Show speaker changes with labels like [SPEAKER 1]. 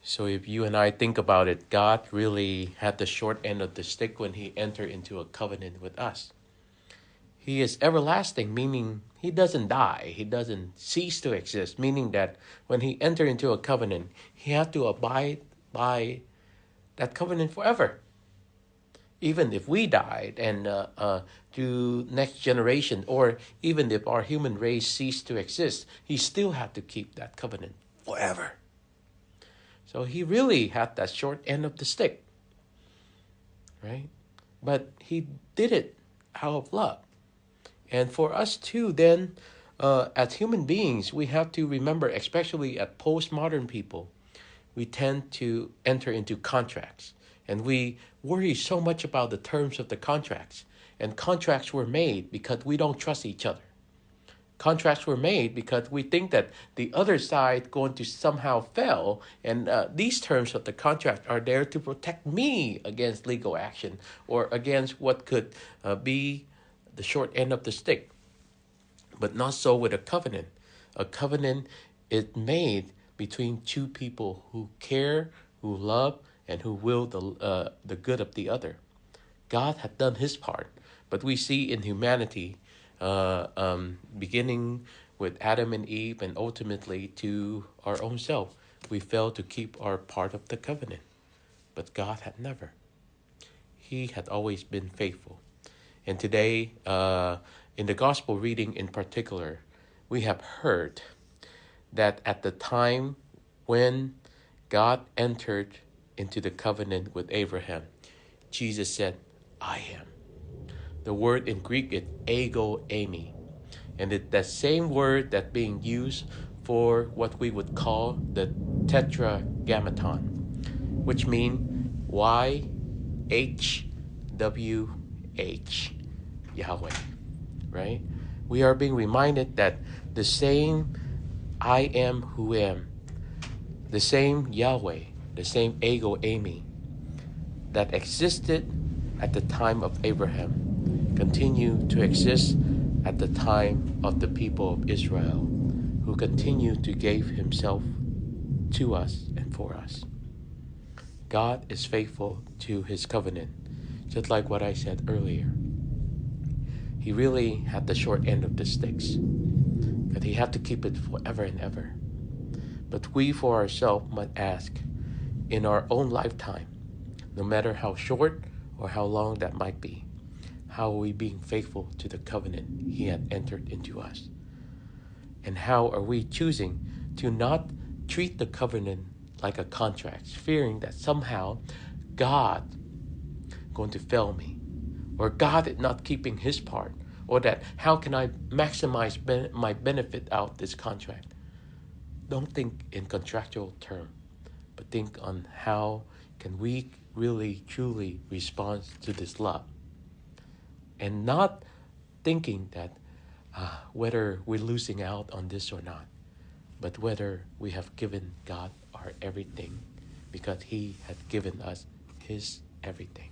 [SPEAKER 1] So if you and I think about it, God really had the short end of the stick when he entered into a covenant with us. He is everlasting, meaning he doesn't die. He doesn't cease to exist, meaning that when he entered into a covenant, he had to abide by that covenant forever. Even if we died and to next generation, or even if our human race ceased to exist, he still had to keep that covenant forever. So he really had that short end of the stick, right? But he did it out of love. And for us too, then, as human beings, we have to remember, especially at postmodern people, we tend to enter into contracts. And we worry so much about the terms of the contracts. And contracts were made because we don't trust each other. Contracts were made because we think that the other side going to somehow fail, and these terms of the contract are there to protect me against legal action or against what could be the short end of the stick. But not so with a covenant. A covenant is made between two people who care, who love, and who will the good of the other. God had done his part, but we see in humanity, beginning with Adam and Eve and ultimately to our own self, we failed to keep our part of the covenant. But God had never. He had always been faithful. And today, in the gospel reading in particular, we have heard that at the time when God entered into the covenant with Abraham, Jesus said, I am. The word in Greek is ego eimi. And it's that same word that's being used for what we would call the tetragrammaton, which means YHWH, Yahweh, right? We are being reminded that the same I am who am, the same Yahweh, the same ego eimi that existed at the time of Abraham continue to exist at the time of the people of Israel, who continue to give himself to us and for us. God is faithful to his covenant, just like what I said earlier. He really had the short end of the sticks, that he had to keep it forever and ever. But we for ourselves must ask, in our own lifetime, no matter how short or how long that might be, how are we being faithful to the covenant he had entered into us? And how are we choosing to not treat the covenant like a contract, fearing that somehow God going to fail me, or God is not keeping his part, or that how can I maximize my benefit out this contract? Don't think in contractual terms, but think on how can we really truly respond to this love, and not thinking that whether we're losing out on this or not, but whether we have given God our everything because he had given us his everything.